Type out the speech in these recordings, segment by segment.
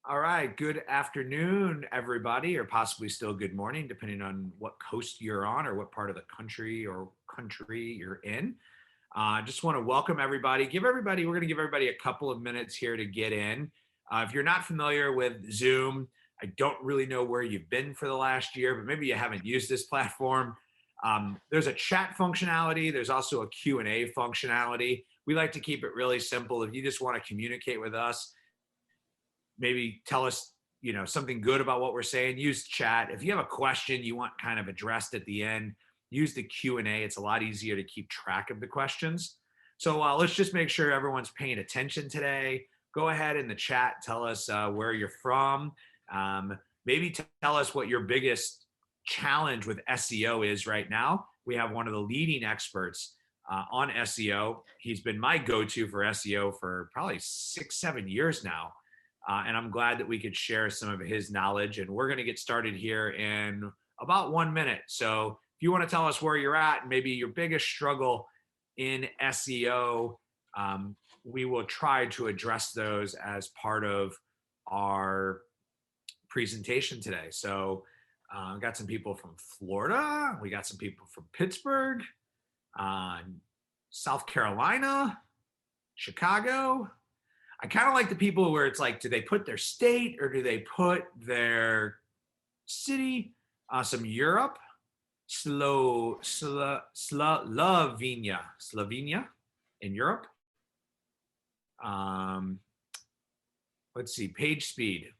All right. Good afternoon, everybody, or possibly still good morning, depending on what coast you're on or what part of the country you're in. I just want to welcome everybody. We're going to give everybody a couple of minutes here to get in. If you're not familiar with Zoom, I don't really know where you've been for the last year, but maybe you haven't used this platform. There's a chat functionality. There's also a Q&A functionality. We like to keep it really simple. If you just want to communicate with us, maybe tell us something good about what we're saying, use chat. If you have a question you want kind of addressed at the end, use the Q&A. It's a lot easier to keep track of the questions. So let's just make sure everyone's paying attention today. Go ahead in the chat, tell us where you're from. Maybe tell us what your biggest challenge with SEO is right now. We have one of the leading experts on SEO. He's been my go-to for SEO for probably 6-7 years now. And I'm glad that we could share some of his knowledge. And we're going to get started here in about 1 minute. So if you want to tell us where you're at and maybe your biggest struggle in SEO, we will try to address those as part of our presentation today. So we got some people from Florida. We got some people from Pittsburgh, South Carolina, Chicago. I kind of like the people where it's like, do they put their state or do they put their city? Some Europe, Slovenia in Europe. Let's see, page speed.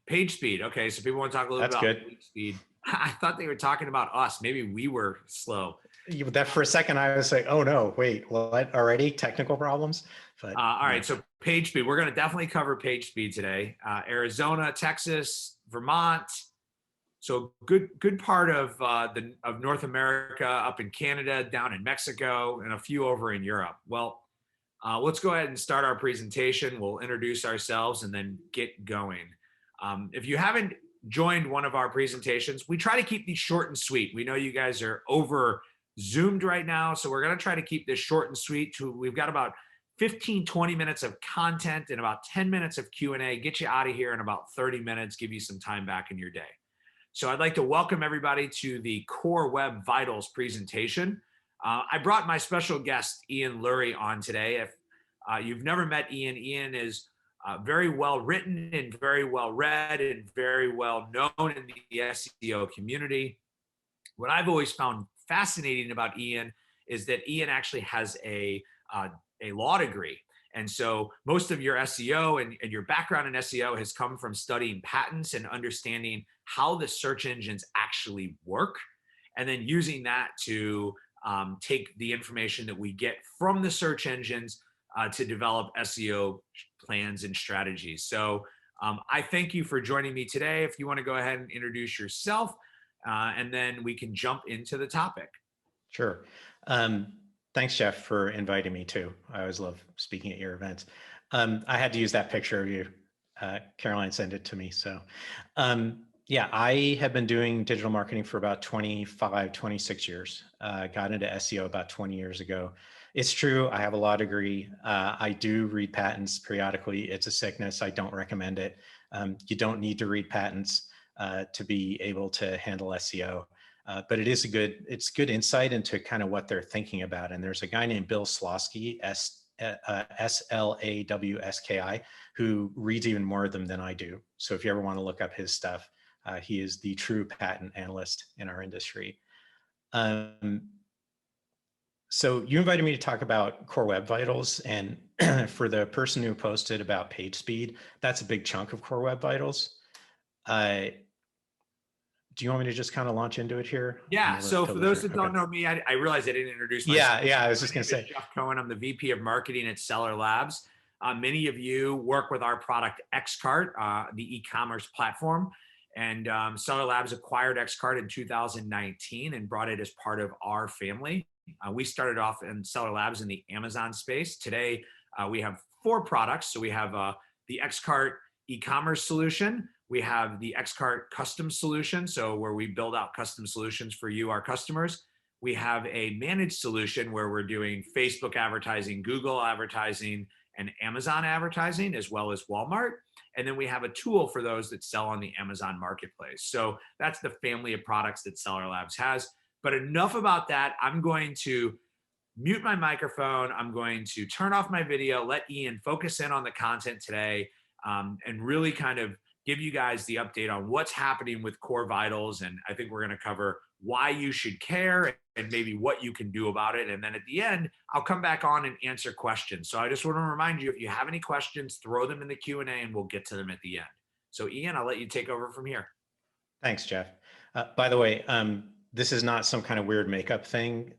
Okay, so people want to talk a little bit about page speed. I thought they were talking about us. Maybe we were slow. That for a second, I was like, oh no, wait, what, already technical problems? But, all right, so page speed. We're going to definitely cover page speed today. Arizona, Texas, Vermont. So good part of North America, up in Canada, down in Mexico, and a few over in Europe. Well, let's go ahead and start our presentation. We'll introduce ourselves and then get going. If you haven't joined one of our presentations, we try to keep these short and sweet. We know you guys are over Zoomed right now, so we're going to try to keep this short and sweet. We've got about 15-20 minutes of content and about 10 minutes of Q&A, get you out of here in about 30 minutes, give you some time back in your day. So I'd like to welcome everybody to the Core Web Vitals presentation. I brought my special guest, Ian Lurie, on today. If you've never met Ian, Ian is very well written and very well read and very well known in the SEO community. What I've always found fascinating about Ian is that Ian actually has a law degree. And so most of your SEO and your background in SEO has come from studying patents and understanding how the search engines actually work, and then using that to take the information that we get from the search engines to develop SEO plans and strategies. So I thank you for joining me today. If you want to go ahead and introduce yourself, and then we can jump into the topic. Sure. Thanks, Jeff, for inviting me too. I always love speaking at your events. I had to use that picture of you. Caroline sent it to me. So yeah, I have been doing digital marketing for about 25, 26 years. Got into SEO about 20 years ago. It's true, I have a law degree. I do read patents periodically. It's a sickness. I don't recommend it. You don't need to read patents to be able to handle SEO. But it's good insight into kind of what they're thinking about. And there's a guy named Bill Slawski, Slawski, who reads even more of them than I do. So if you ever want to look up his stuff, he is the true patent analyst in our industry. So you invited me to talk about Core Web Vitals, and for the person who posted about page speed, that's a big chunk of Core Web Vitals. Do you want me to just kind of launch into it here? Yeah, so for those that don't know me, I realized I didn't introduce myself. Yeah, I was just going to say. Jeff Cohen, I'm the VP of Marketing at Seller Labs. Many of you work with our product XCart, the e-commerce platform. And Seller Labs acquired XCart in 2019 and brought it as part of our family. We started off in Seller Labs in the Amazon space. Today, we have 4 products. So we have the XCart e-commerce solution. We have the XCart custom solution, so where we build out custom solutions for you, our customers. We have a managed solution where we're doing Facebook advertising, Google advertising, and Amazon advertising, as well as Walmart. And then we have a tool for those that sell on the Amazon marketplace. So that's the family of products that Seller Labs has. But enough about that. I'm going to mute my microphone. I'm going to turn off my video, let Ian focus in on the content today, and really kind of give you guys the update on what's happening with Core Vitals. And I think we're going to cover why you should care and maybe what you can do about it. And then at the end, I'll come back on and answer questions. So I just want to remind you, if you have any questions, throw them in the Q&A and we'll get to them at the end. So Ian, I'll let you take over from here. Thanks, Jeff. By the way, this is not some kind of weird makeup thing.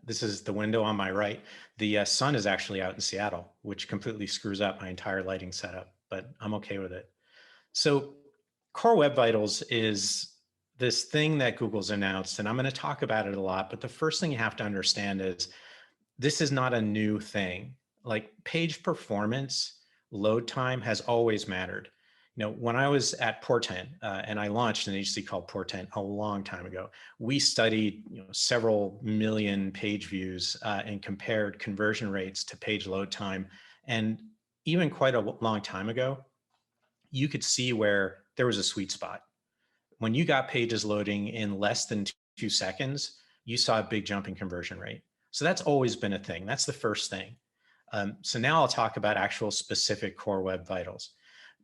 This is the window on my right. The sun is actually out in Seattle, which completely screws up my entire lighting setup, but I'm okay with it. So Core Web Vitals is this thing that Google's announced, and I'm going to talk about it a lot, but the first thing you have to understand is this is not a new thing. Like page performance, load time has always mattered. You know, when I was at Portent and I launched an agency called Portent a long time ago, we studied several million page views and compared conversion rates to page load time. And even quite a long time ago, you could see where there was a sweet spot. When you got pages loading in less than 2 seconds, you saw a big jump in conversion rate. So that's always been a thing. That's the first thing. So now I'll talk about actual specific Core Web Vitals.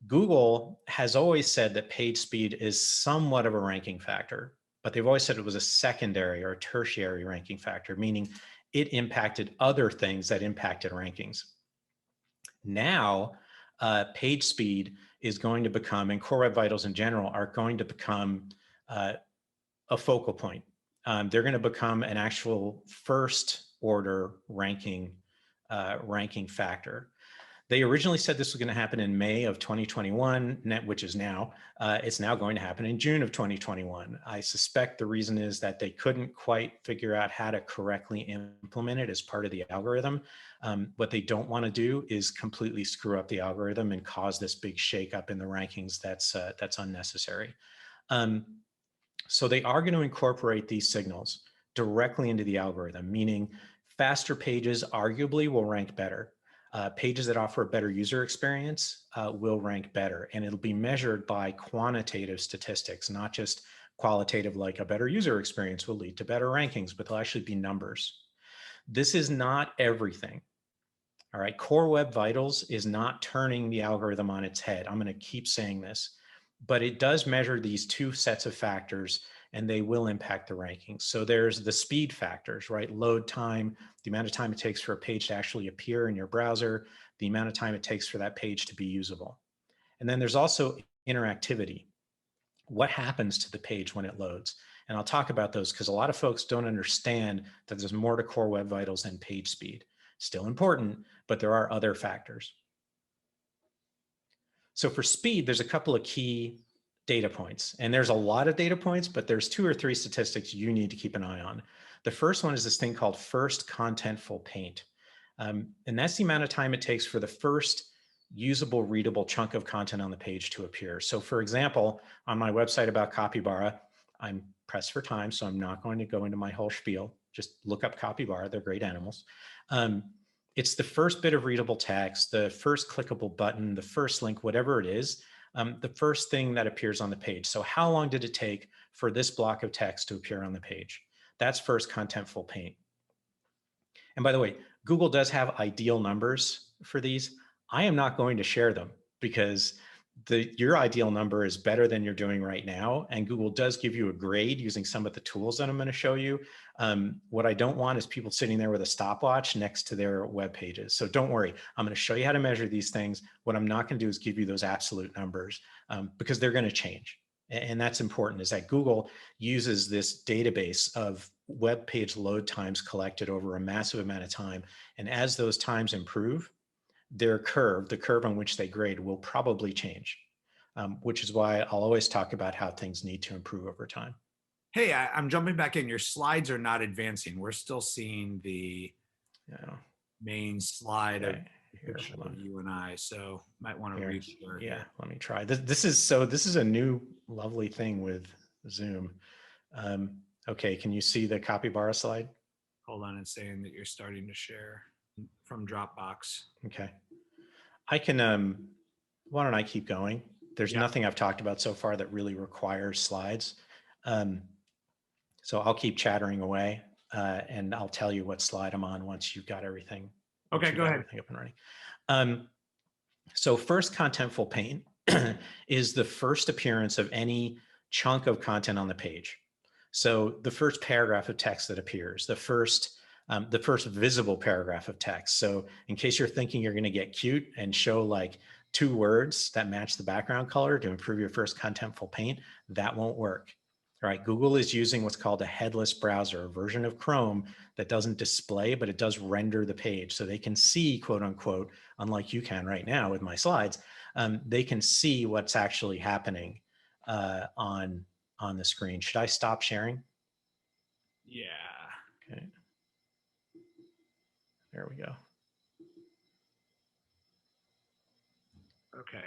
Google has always said that page speed is somewhat of a ranking factor, but they've always said it was a secondary or a tertiary ranking factor, meaning it impacted other things that impacted rankings. Now, page speed is going to become, and Core Web Vitals in general are going to become a focal point. They're going to become an actual first order ranking factor. They originally said this was going to happen in May of 2021, which is now. It's now going to happen in June of 2021. I suspect the reason is that they couldn't quite figure out how to correctly implement it as part of the algorithm. What they don't want to do is completely screw up the algorithm and cause this big shakeup in the rankings that's unnecessary. So they are going to incorporate these signals directly into the algorithm, meaning faster pages arguably will rank better. Pages that offer a better user experience will rank better, and it'll be measured by quantitative statistics, not just qualitative, like a better user experience will lead to better rankings, but they'll actually be numbers. This is not everything. All right, Core Web Vitals is not turning the algorithm on its head. I'm going to keep saying this, but it does measure these two sets of factors and they will impact the rankings. So there's the speed factors, right? Load time, the amount of time it takes for a page to actually appear in your browser, the amount of time it takes for that page to be usable. And then there's also interactivity. What happens to the page when it loads? And I'll talk about those because a lot of folks don't understand that there's more to Core Web Vitals than page speed. Still important, but there are other factors. So for speed, there's a couple of key data points, and there's a lot of data points, but there's 2 or 3 statistics you need to keep an eye on. The first one is this thing called first contentful paint. And that's the amount of time it takes for the first usable, readable chunk of content on the page to appear. So for example, on my website about Capybara, I'm pressed for time, so I'm not going to go into my whole spiel. Just look up Capybara, they're great animals. It's the first bit of readable text, the first clickable button, the first link, whatever it is, the first thing that appears on the page. So how long did it take for this block of text to appear on the page? That's first contentful paint. And by the way, Google does have ideal numbers for these. I am not going to share them because your ideal number is better than you're doing right now. And Google does give you a grade using some of the tools that I'm going to show you. What I don't want is people sitting there with a stopwatch next to their web pages. So don't worry, I'm going to show you how to measure these things. What I'm not going to do is give you those absolute numbers because they're going to change. And that's important, is that Google uses this database of web page load times collected over a massive amount of time. And as those times improve, their curve, the curve on which they grade, will probably change, which is why I'll always talk about how things need to improve over time. Hey, I'm jumping back in. Your slides are not advancing. We're still seeing the main slide of you and I, so might want to reshare. Yeah, let me try. This is a new lovely thing with Zoom. Okay, can you see the Capybara slide? Hold on, it's saying that you're starting to share from Dropbox. Okay, I can why don't I keep going? There's Yeah. nothing I've talked about so far that really requires slides. So I'll keep chattering away, and I'll tell you what slide I'm on once you've got everything. Okay, go ahead. Everything up and running. So first contentful paint is the first appearance of any chunk of content on the page. So the first paragraph of text that appears, the first visible paragraph of text. So in case you're thinking you're going to get cute and show like 2 words that match the background color to improve your first contentful paint, that won't work. All right, Google is using what's called a headless browser, a version of Chrome that doesn't display, but it does render the page. So they can see, quote unquote, unlike you can right now with my slides, they can see what's actually happening on the screen. Should I stop sharing? Yeah. Okay. There we go. Okay.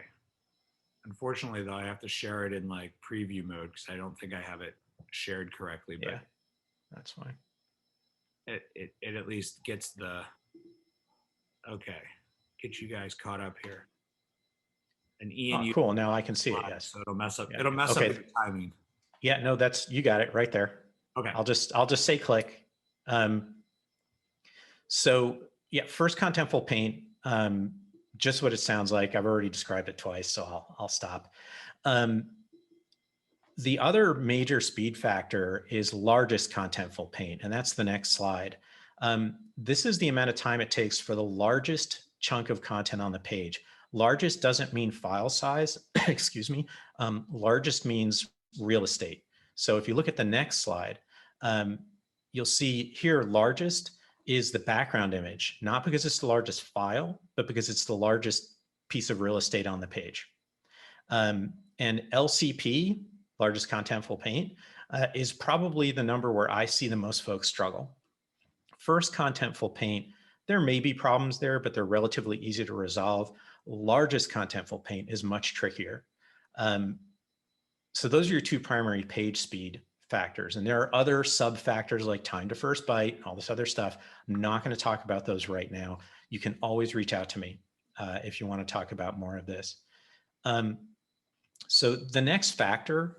Unfortunately, though, I have to share it in like preview mode because I don't think I have it shared correctly. But Yeah, that's fine. it at least gets the okay. Get you guys caught up here. And Ian, you cool. Now I can see it. Yes. so it'll mess up. Yeah. It'll mess Okay. up the timing. Yeah. No, you got it right there. Okay. I'll just say click. So yeah, first contentful paint. Just what it sounds like. I've already described it twice, so I'll stop. The other major speed factor is largest contentful paint, and that's the next slide. This is the amount of time it takes for the largest chunk of content on the page. Largest doesn't mean file size, excuse me. Largest means real estate. So if you look at the next slide, you'll see here largest is the background image, not because it's the largest file, but because it's the largest piece of real estate on the page. And LCP, largest contentful paint, is probably the number where I see the most folks struggle. First contentful paint, there may be problems there, but they're relatively easy to resolve. Largest contentful paint is much trickier. So those are your 2 primary page speed factors. And there are other sub factors like time to first byte, all this other stuff. I'm not going to talk about those right now. You can always reach out to me if you want to talk about more of this. So the next factor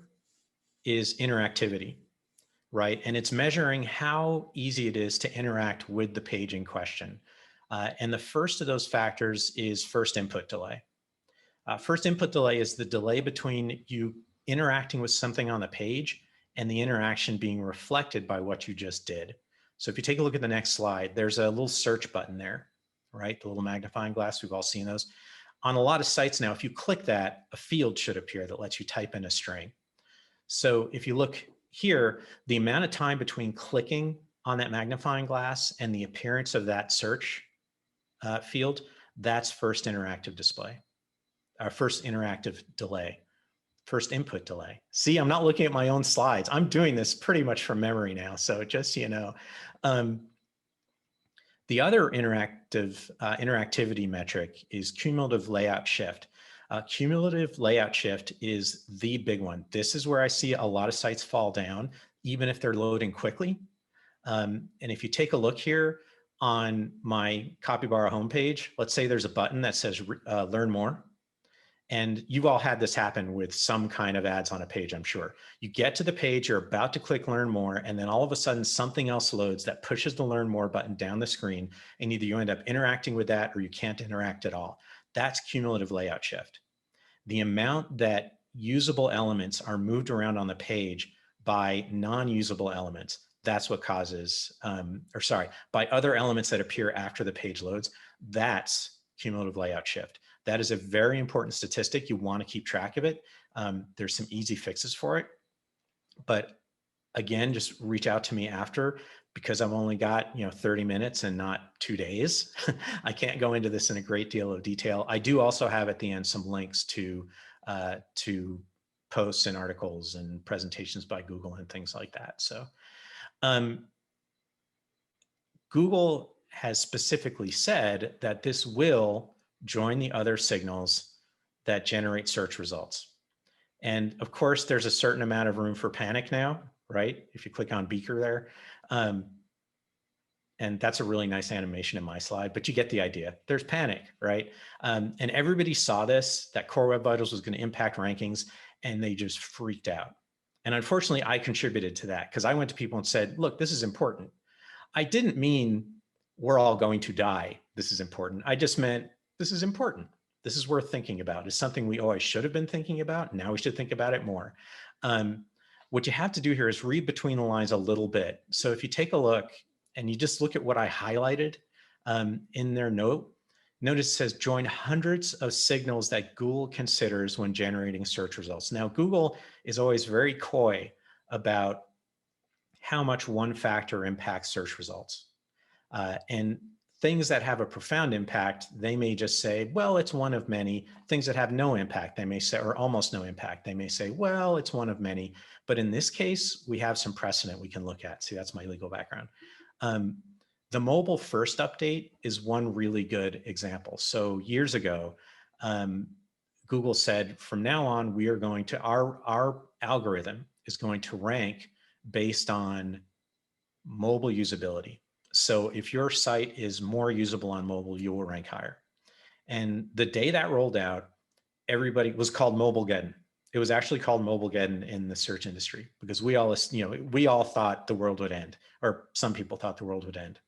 is interactivity, right? And it's measuring how easy it is to interact with the page in question. And the first of those factors is first input delay. First input delay is the delay between you interacting with something on the page and the interaction being reflected by what you just did. So if you take a look at the next slide, there's a little search button there, right? The little magnifying glass, we've all seen those. On a lot of sites now, if you click that, a field should appear that lets you type in a string. So if you look here, the amount of time between clicking on that magnifying glass and the appearance of that search field, that's first interactive display, our first interactive delay, first input delay. See, I'm not looking at my own slides. I'm doing this pretty much from memory now. So just so you know, the other interactivity metric is cumulative layout shift. Cumulative layout shift is the big one. This is where I see a lot of sites fall down, even if they're loading quickly. And if you take a look here on my Copybara homepage, let's say there's a button that says learn more. And you've all had this happen with some kind of ads on a page, I'm sure. You get to the page, you're about to click learn more, and then all of a sudden something else loads that pushes the learn more button down the screen, and either you end up interacting with that or you can't interact at all. That's cumulative layout shift. The amount that usable elements are moved around on the page by non-usable elements, that's what causes, by other elements that appear after the page loads, that's cumulative layout shift. That is a very important statistic. You want to keep track of it. There's some easy fixes for it. But again, just reach out to me after, because I've only got 30 minutes and not 2 days. I can't go into this in a great deal of detail. I do also have at the end some links to posts and articles and presentations by Google and things like that. So Google has specifically said that this will join the other signals that generate search results. And of course, there's a certain amount of room for panic now, right? If you click on Beaker there. And And that's a really nice animation in my slide, but you get the idea. There's panic, right? And everybody saw this, that Core Web Vitals was going to impact rankings, and they just freaked out. And unfortunately, I contributed to that because I went to people and said, look, this is important. I didn't mean we're all going to die. This is important. I just meant this is important. This is worth thinking about. It's something we always should have been thinking about. Now we should think about it more. What you have to do here is read between the lines a little bit. So if you take a look and you just look at what I highlighted in their note, notice it says join hundreds of signals that Google considers when generating search results. Now, Google is always very coy about how much one factor impacts search results. And things that have a profound impact, they may just say, well, it's one of many. Things that have no impact, they may say, or almost no impact, they may say, well, it's one of many. But in this case, we have some precedent we can look at. See, that's my legal background. The mobile first update is one really good example. So years ago, Google said, from now on, we are going to, our algorithm is going to rank based on mobile usability. So if your site is more usable on mobile, you will rank higher. And the day that rolled out, everybody was called Mobilegeddon. It was actually called Mobilegeddon in the search industry because we all thought the world would end, or some people thought the world would end.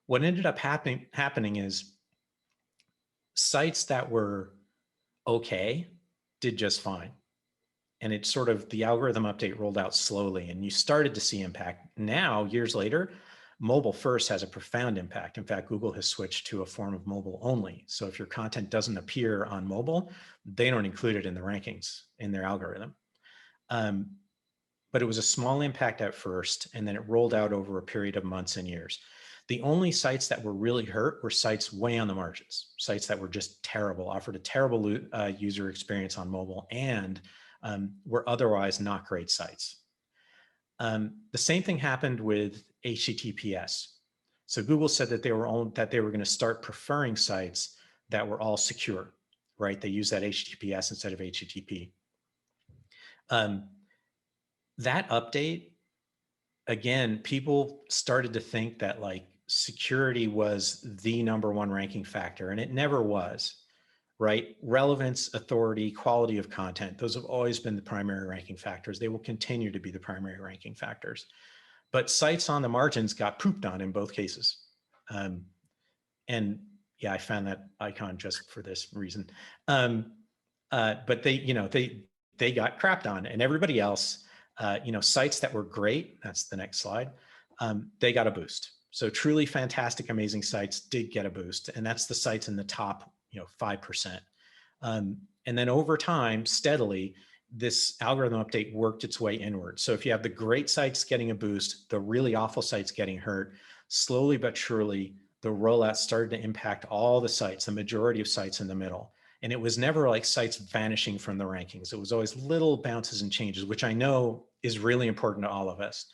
What ended up happening is sites that were okay did just fine. And it sort of, the algorithm update rolled out slowly and you started to see impact. Now, years later, mobile first has a profound impact. In fact, Google has switched to a form of mobile only. So if your content doesn't appear on mobile, they don't include it in the rankings in their algorithm. But it was a small impact at first, and then it rolled out over a period of months and years. The only sites that were really hurt were sites way on the margins, sites that were just terrible, offered a terrible user experience on mobile, and were otherwise not great sites. The same thing happened with HTTPS. So Google said that they were going to start preferring sites that were all secure, right? They use that HTTPS instead of HTTP. That update, again, people started to think that like security was the #1 ranking factor, and it never was. Right? Relevance, authority, quality of content, those have always been the primary ranking factors. They will continue to be the primary ranking factors. But sites on the margins got pooped on in both cases. And yeah, I found that icon just for this reason. But they got crapped on, and everybody else, sites that were great, that's the next slide, they got a boost. So truly fantastic, amazing sites did get a boost. And that's the sites in the top 5%. And then over time, steadily, this algorithm update worked its way inward. So if you have the great sites getting a boost, the really awful sites getting hurt, slowly but surely, the rollout started to impact all the sites, the majority of sites in the middle. And it was never like sites vanishing from the rankings. It was always little bounces and changes, which I know is really important to all of us,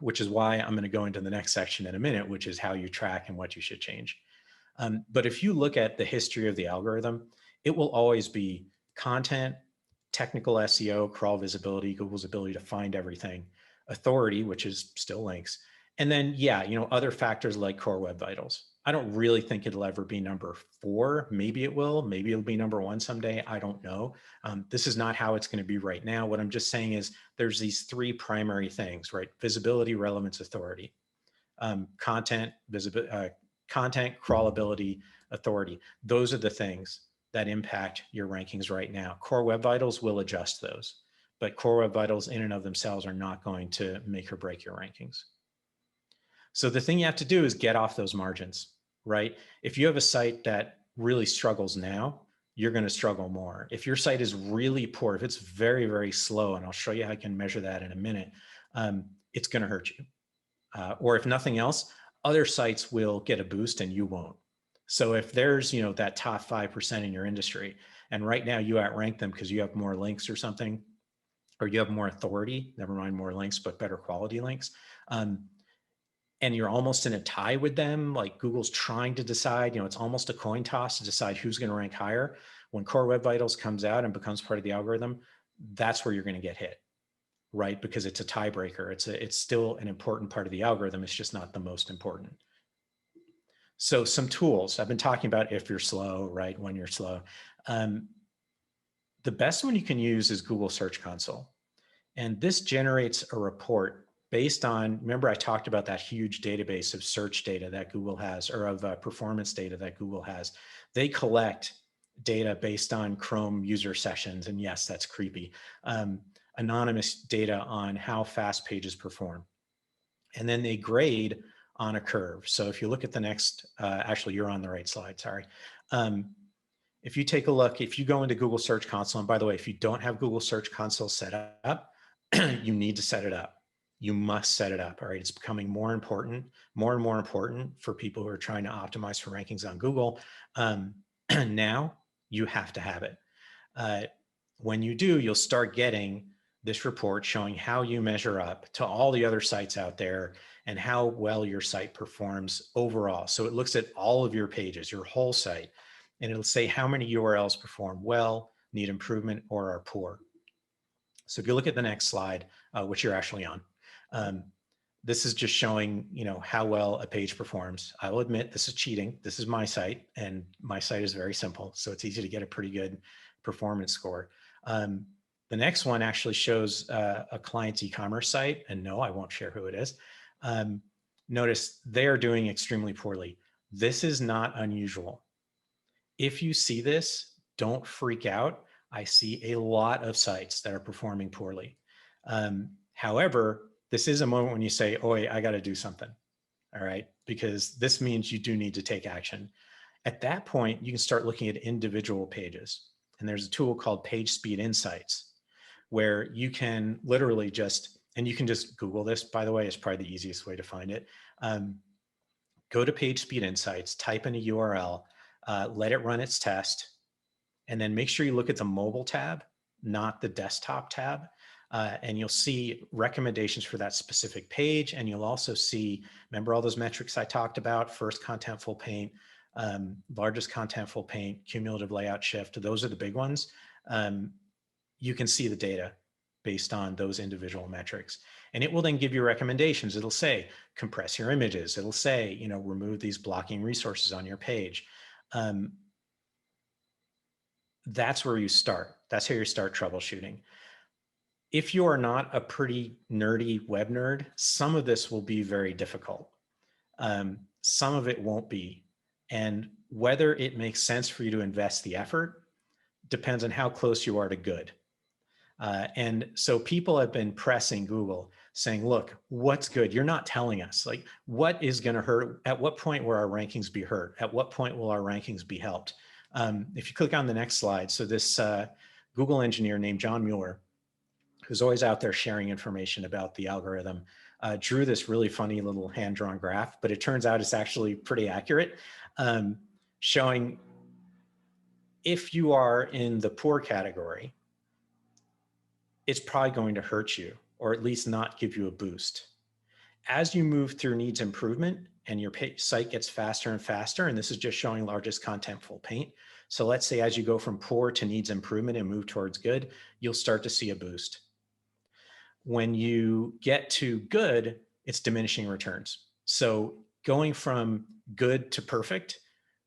which is why I'm going to go into the next section in a minute, which is how you track and what you should change. But if you look at the history of the algorithm, it will always be content, technical SEO, crawl visibility, Google's ability to find everything, authority, which is still links, and then, other factors like Core Web Vitals. I don't really think it'll ever be #4. Maybe it will. Maybe it'll be #1 someday. I don't know. This is not how it's going to be right now. What I'm just saying is there's these 3 primary things, right? Visibility, relevance, authority, content, crawlability, authority. Those are the things that impact your rankings right now. Core Web Vitals will adjust those, but Core Web Vitals in and of themselves are not going to make or break your rankings. So the thing you have to do is get off those margins, right? If you have a site that really struggles now, you're going to struggle more. If your site is really poor, if it's very, very slow, and I'll show you how I can measure that in a minute, it's going to hurt you. Or if nothing else, other sites will get a boost and you won't. So if there's, that top 5% in your industry, and right now you outrank them because you have more links or something, or you have more authority, never mind more links, but better quality links, and you're almost in a tie with them, like Google's trying to decide, it's almost a coin toss to decide who's going to rank higher. When Core Web Vitals comes out and becomes part of the algorithm, that's where you're going to get hit, right? Because it's a tiebreaker. It's still an important part of the algorithm. It's just not the most important. So some tools I've been talking about, if you're slow, right? When you're slow. The best one you can use is Google Search Console. And this generates a report based on, remember I talked about that huge database of search data that Google has, or of performance data that Google has. They collect data based on Chrome user sessions. And yes, that's creepy. Anonymous data on how fast pages perform. And then they grade on a curve. So if you look at the next, actually you're on the right slide, sorry. If you take a look, if you go into Google Search Console, and by the way, if you don't have Google Search Console set up, you need to set it up. You must set it up, all right? It's becoming more important, more and more important for people who are trying to optimize for rankings on Google. Now you have to have it. When you do, you'll start getting this report showing how you measure up to all the other sites out there and how well your site performs overall. So it looks at all of your pages, your whole site, and it'll say how many URLs perform well, need improvement, or are poor. So if you look at the next slide, which you're actually on, this is just showing, how well a page performs. I will admit this is cheating. This is my site, and my site is very simple, so it's easy to get a pretty good performance score. The next one actually shows a client's e-commerce site, and no, I won't share who it is. Notice they are doing extremely poorly. This is not unusual. If you see this, don't freak out. I see a lot of sites that are performing poorly. However, this is a moment when you say, oh, I got to do something, all right? Because this means you do need to take action. At that point, you can start looking at individual pages. And there's a tool called Page Speed Insights, where you can literally just, and you can just Google this, by the way, it's probably the easiest way to find it. Go to Page Speed Insights, type in a URL, let it run its test, and then make sure you look at the mobile tab, not the desktop tab. And you'll see recommendations for that specific page. And you'll also see, remember all those metrics I talked about, first contentful paint, largest contentful paint, cumulative layout shift, those are the big ones. You can see the data based on those individual metrics. And it will then give you recommendations. It'll say, compress your images. It'll say, remove these blocking resources on your page. That's where you start. That's how you start troubleshooting. If you are not a pretty nerdy web nerd, some of this will be very difficult. Some of it won't be. And whether it makes sense for you to invest the effort depends on how close you are to good. And so people have been pressing Google saying, look, what's good? You're not telling us. Like, what is going to hurt? At what point will our rankings be hurt? At what point will our rankings be helped? If you click on the next slide, so this Google engineer named John Mueller, who's always out there sharing information about the algorithm, drew this really funny little hand-drawn graph, but it turns out it's actually pretty accurate, showing if you are in the poor category, it's probably going to hurt you, or at least not give you a boost. As you move through needs improvement and your site gets faster and faster, and this is just showing largest contentful paint. So let's say as you go from poor to needs improvement and move towards good, you'll start to see a boost. When you get to good, it's diminishing returns. So going from good to perfect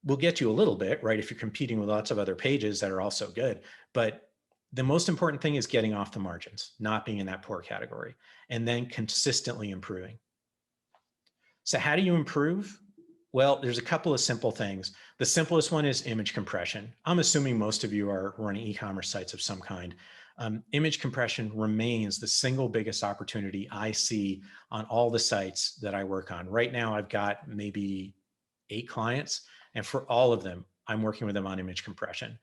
will get you a little bit, right? If you're competing with lots of other pages that are also good, but the most important thing is getting off the margins, not being in that poor category, and then consistently improving. So how do you improve? Well, there's a couple of simple things. The simplest one is image compression. I'm assuming most of you are running e-commerce sites of some kind. Image compression remains the single biggest opportunity I see on all the sites that I work on. Right now, I've got maybe 8 clients, and for all of them, I'm working with them on image compression.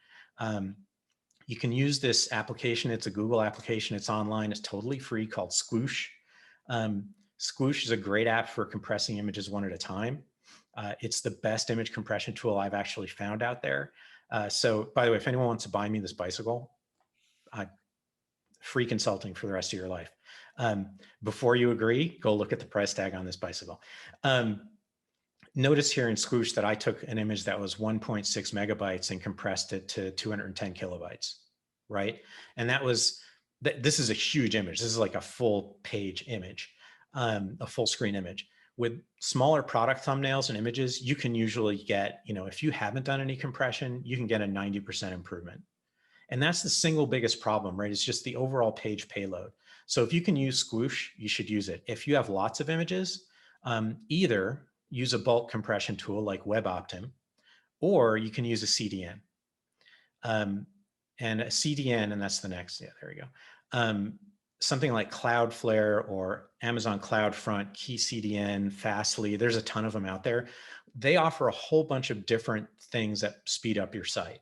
You can use this application. It's a Google application. It's online. It's totally free, called Squoosh. Squoosh is a great app for compressing images one at a time. It's the best image compression tool I've actually found out there. So by the way, if anyone wants to buy me this bicycle, free consulting for the rest of your life. Before you agree, go look at the price tag on this bicycle. Notice here in Squoosh that I took an image that was 1.6 megabytes and compressed it to 210 kilobytes, right? And that was this is a huge image. This is like a full page image, a full screen image. With smaller product thumbnails and images, you can usually get, if you haven't done any compression, you can get a 90% improvement. And that's the single biggest problem, right? It's just the overall page payload. So if you can use Squoosh, you should use it. If you have lots of images, either use a bulk compression tool like WebOptim, or you can use a CDN. And a CDN, and that's the next, yeah, there we go. Something like Cloudflare or Amazon CloudFront, KeyCDN, Fastly, there's a ton of them out there. They offer a whole bunch of different things that speed up your site.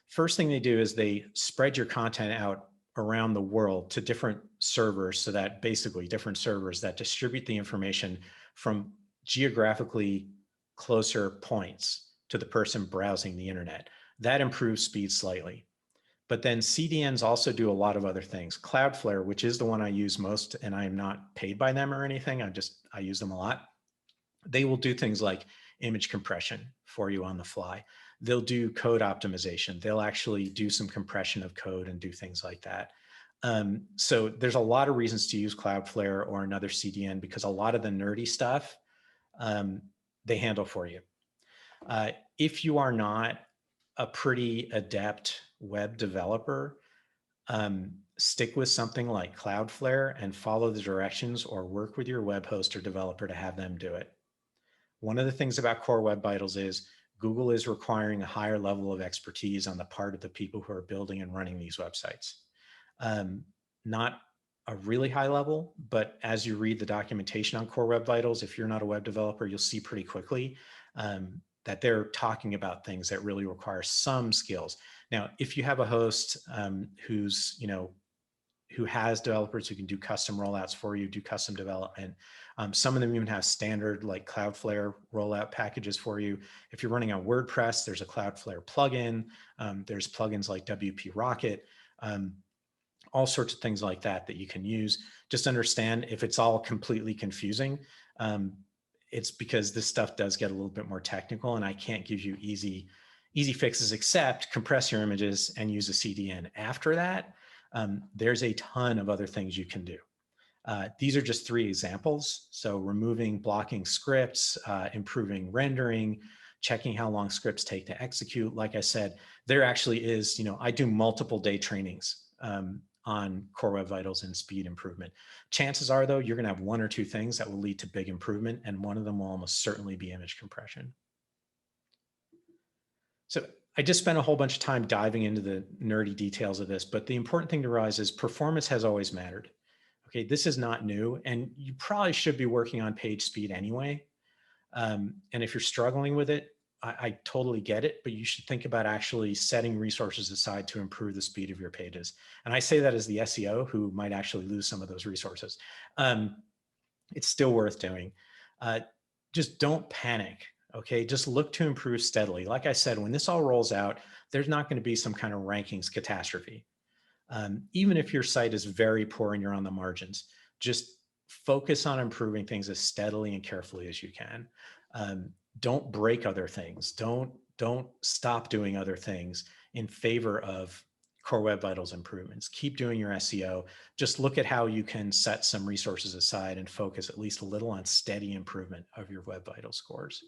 First thing they do is they spread your content out around the world to different servers, so that basically different servers that distribute the information from geographically closer points to the person browsing the internet. That improves speed slightly. But then CDNs also do a lot of other things. Cloudflare, which is the one I use most, and I am not paid by them or anything, I use them a lot. They will do things like image compression for you on the fly. They'll do code optimization. They'll actually do some compression of code and do things like that. So there's a lot of reasons to use Cloudflare or another CDN, because a lot of the nerdy stuff, they handle for you. If you are not a pretty adept web developer, stick with something like Cloudflare and follow the directions, or work with your web host or developer to have them do it. One of the things about Core Web Vitals is Google is requiring a higher level of expertise on the part of the people who are building and running these websites. Not a really high level, but as you read the documentation on Core Web Vitals, if you're not a web developer, you'll see pretty quickly that they're talking about things that really require some skills. Now, if you have a host who has developers who can do custom rollouts for you, do custom development, some of them even have standard like Cloudflare rollout packages for you. If you're running on WordPress, there's a Cloudflare plugin. There's plugins like WP Rocket, all sorts of things like that that you can use. Just understand, if it's all completely confusing, it's because this stuff does get a little bit more technical, and I can't give you easy fixes except compress your images and use a CDN. After that, there's a ton of other things you can do. These are just 3 examples. So removing blocking scripts, improving rendering, checking how long scripts take to execute. Like I said, there actually is, I do multiple day trainings on Core Web Vitals and speed improvement. Chances are, though, you're going to have 1 or 2 things that will lead to big improvement, and one of them will almost certainly be image compression. So I just spent a whole bunch of time diving into the nerdy details of this, but the important thing to realize is performance has always mattered. Okay, this is not new, and you probably should be working on page speed anyway. And if you're struggling with it, I totally get it, but you should think about actually setting resources aside to improve the speed of your pages. And I say that as the SEO who might actually lose some of those resources. It's still worth doing. Just don't panic, okay? Just look to improve steadily. Like I said, when this all rolls out, there's not going to be some kind of rankings catastrophe. Even if your site is very poor and you're on the margins, just focus on improving things as steadily and carefully as you can. Don't break other things. Don't stop doing other things in favor of Core Web Vitals improvements. Keep doing your SEO. Just look at how you can set some resources aside and focus at least a little on steady improvement of your Web Vitals scores.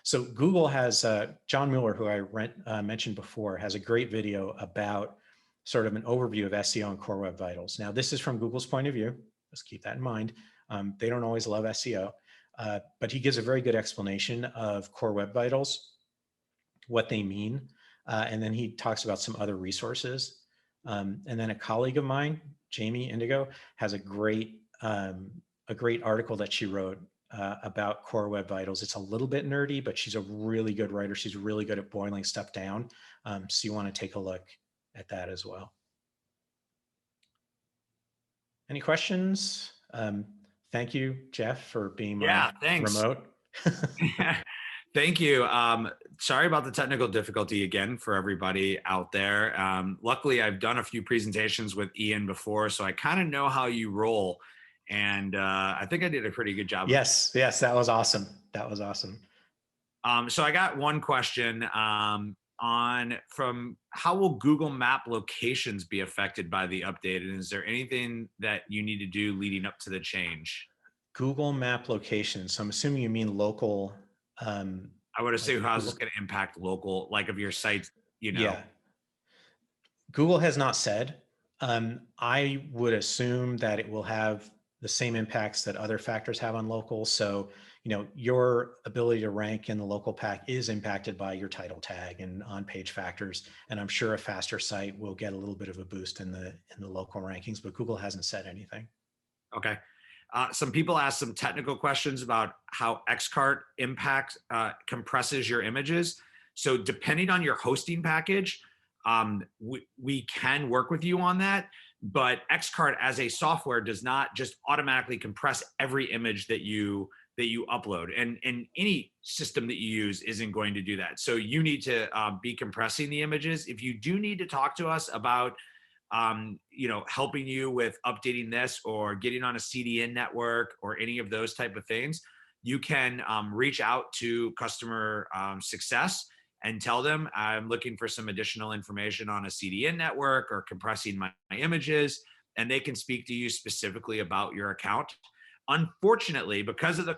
So Google has, John Mueller, who I mentioned before, has a great video about sort of an overview of SEO and Core Web Vitals. Now, this is from Google's point of view. Let's keep that in mind. They don't always love SEO, but he gives a very good explanation of Core Web Vitals, what they mean, and then he talks about some other resources. And then a colleague of mine, Jamie Indigo, has a great article that she wrote about Core Web Vitals. It's a little bit nerdy, but she's a really good writer. She's really good at boiling stuff down. So you want to take a look at that as well. Any questions? Thank you, Jeff, for being my remote. Thank you. Sorry about the technical difficulty again for everybody out there. Luckily, I've done a few presentations with Ian before, so I kind of know how you roll. And I think I did a pretty good job. Yes, that was awesome. That was awesome. So I got one question. on from how will Google Map locations be affected by the update? And is there anything that you need to do leading up to the change? Google Map location. So I'm assuming you mean local, I would like assume how's this Google. going to impact local, like of your sites, you know? Yeah. Google has not said. I would assume that it will have the same impacts that other factors have on local. So, your ability to rank in the local pack is impacted by your title tag and on-page factors. And I'm sure a faster site will get a little bit of a boost in the local rankings, but Google hasn't said anything. Okay. Some people ask some technical questions about how Xcart impact compresses your images. So depending on your hosting package, we can work with you on that. But Xcart as a software does not just automatically compress every image that you upload, and any system that you use isn't going to do that. So you need to be compressing the images. If you do need to talk to us about helping you with updating this or getting on a CDN network or any of those type of things, you can reach out to customer success and tell them I'm looking for some additional information on a CDN network or compressing my images, and they can speak to you specifically about your account. Unfortunately, because of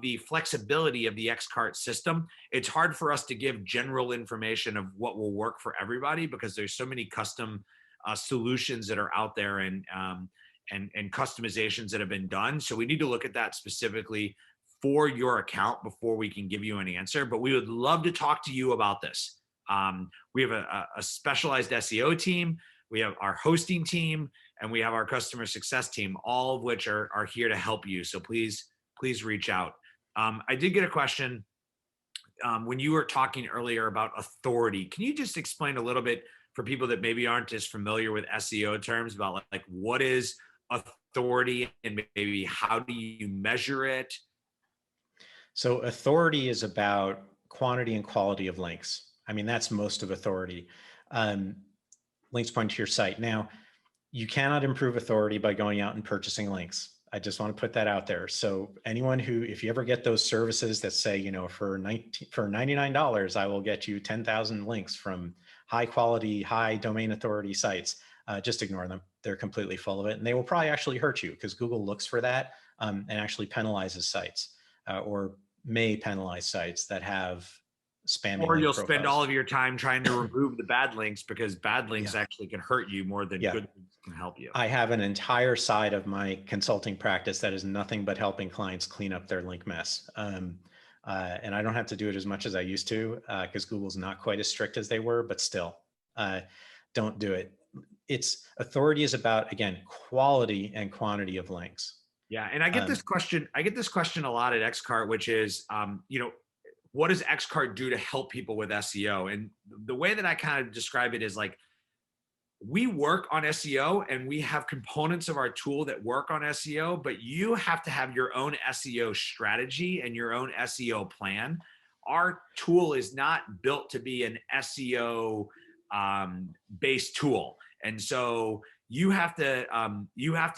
the flexibility of the Xcart system, it's hard for us to give general information of what will work for everybody because there's so many custom solutions that are out there and customizations that have been done. So we need to look at that specifically for your account before we can give you an answer. But we would love to talk to you about this. We have a specialized SEO team, we have our hosting team, and we have our customer success team, all of which are here to help you. So please reach out. I did get a question when you were talking earlier about authority. Can you just explain a little bit for people that maybe aren't as familiar with SEO terms about like what is authority and maybe how do you measure it? So authority is about quantity and quality of links. I mean, that's most of authority. Links point to your site. Now, you cannot improve authority by going out and purchasing links. I just want to put that out there. So anyone who, if you ever get those services that say, for $99, I will get you 10,000 links from high quality, high domain authority sites, just ignore them. They're completely full of it. And they will probably actually hurt you because Google looks for that and actually penalizes sites or may penalize sites that have spammy Or link you'll profiles. spend all of your time trying to remove the bad links because bad links actually can hurt you more than good links can help you. I have an entire side of my consulting practice that is nothing but helping clients clean up their link mess. And I don't have to do it as much as I used to because Google's not quite as strict as they were, but still, don't do it. Its authority is about, again, quality and quantity of links. Yeah, and I get this question. I get this question a lot at Xcart, which is, what does Xcart do to help people with SEO? And the way that I kind of describe it is like, we work on SEO and we have components of our tool that work on SEO, but you have to have your own SEO strategy and your own SEO plan. Our tool is not built to be an SEO based tool. And so you have to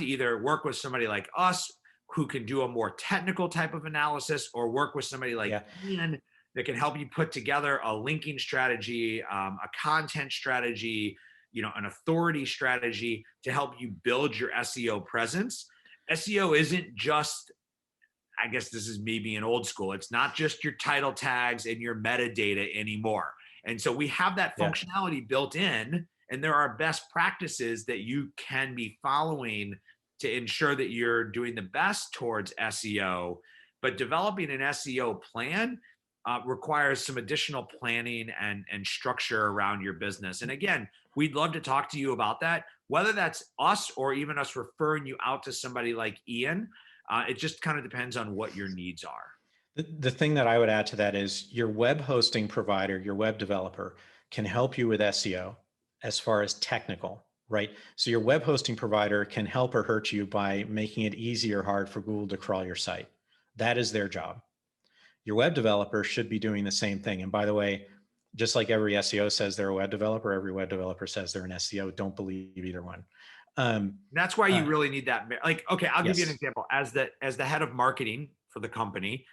either work with somebody like us who can do a more technical type of analysis, or work with somebody like Ian that can help you put together a linking strategy, a content strategy, an authority strategy to help you build your SEO presence. SEO isn't just, I guess this is me being old school, it's not just your title tags and your metadata anymore. And so we have that functionality built in, and there are best practices that you can be following to ensure that you're doing the best towards SEO. But developing an SEO plan requires some additional planning and structure around your business. And again, we'd love to talk to you about that, whether that's us or even us referring you out to somebody like Ian. It just kind of depends on what your needs are. The thing that I would add to that is your web hosting provider, your web developer can help you with SEO as far as technical, right? So your web hosting provider can help or hurt you by making it easy or hard for Google to crawl your site. That is their job. Your web developer should be doing the same thing. And by the way, just like every SEO says they're a web developer, every web developer says they're an SEO. Don't believe either one. That's why you really need that. Like, okay, I'll give you an example. As the head of marketing for the company,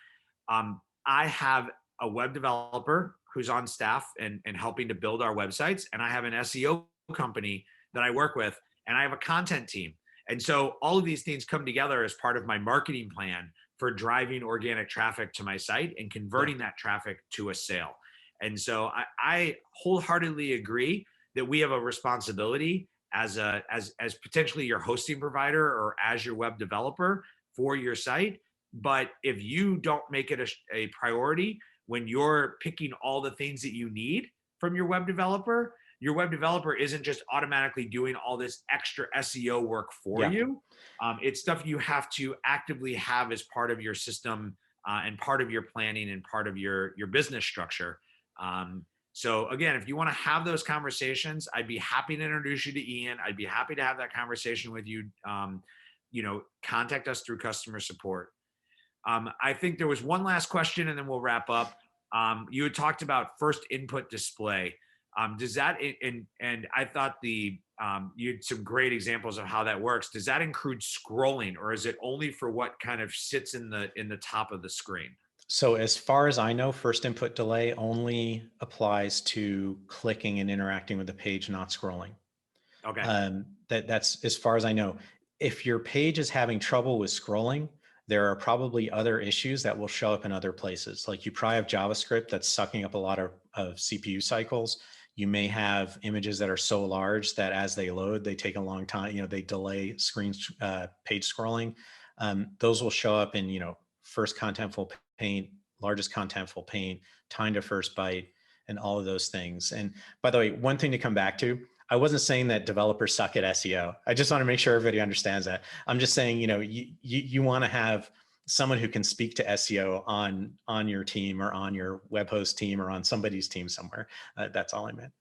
I have a web developer who's on staff and helping to build our websites, and I have an SEO company that I work with, and I have a content team. And so all of these things come together as part of my marketing plan for driving organic traffic to my site and converting that traffic to a sale. And so I wholeheartedly agree that we have a responsibility as potentially your hosting provider or as your web developer for your site. But if you don't make it a priority when you're picking all the things that you need from your web developer isn't just automatically doing all this extra SEO work for you. It's stuff you have to actively have as part of your system and part of your planning and part of your business structure. So again, if you want to have those conversations, I'd be happy to introduce you to Ian. I'd be happy to have that conversation with you. Contact us through customer support. I think there was one last question and then we'll wrap up. You had talked about first input display. Does that, and I thought you had some great examples of how that works. Does that include scrolling, or is it only for what kind of sits in the top of the screen? So as far as I know, first input delay only applies to clicking and interacting with the page, not scrolling. Okay. That's as far as I know. If your page is having trouble with scrolling, there are probably other issues that will show up in other places. Like you probably have JavaScript that's sucking up a lot of CPU cycles. You may have images that are so large that as they load, they take a long time, they delay page scrolling. Those will show up in, first contentful paint, largest contentful paint, time to first byte, and all of those things. And by the way, one thing to come back to, I wasn't saying that developers suck at SEO. I just want to make sure everybody understands that. I'm just saying, you want to have someone who can speak to SEO on your team or on your web host team or on somebody's team somewhere. That's all I meant.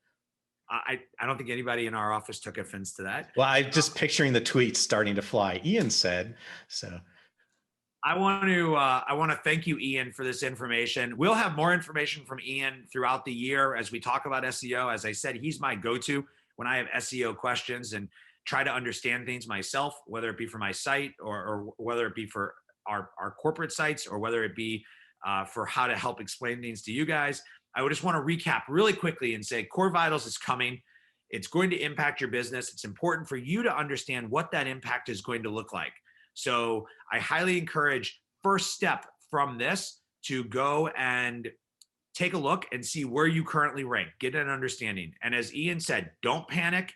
I don't think anybody in our office took offense to that. Well, I'm just picturing the tweets starting to fly. Ian said so. I want to thank you, Ian, for this information. We'll have more information from Ian throughout the year as we talk about SEO. As I said, he's my go-to when I have SEO questions and try to understand things myself, whether it be for my site or whether it be for our corporate sites or whether it be for how to help explain things to you guys. I would just want to recap really quickly and say Core Vitals is coming. It's going to impact your business. It's important for you to understand what that impact is going to look like. So I highly encourage first step from this to go and take a look and see where you currently rank, get an understanding. And as Ian said, don't panic.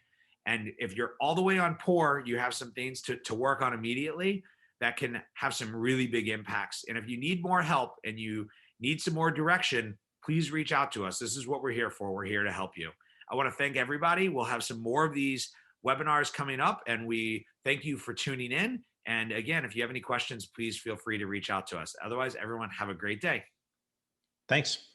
And if you're all the way on poor, you have some things to work on immediately that can have some really big impacts. And if you need more help and you need some more direction, please reach out to us. This is what we're here for. We're here to help you. I want to thank everybody. We'll have some more of these webinars coming up, and we thank you for tuning in. And again, if you have any questions, please feel free to reach out to us. Otherwise, everyone have a great day. Thanks.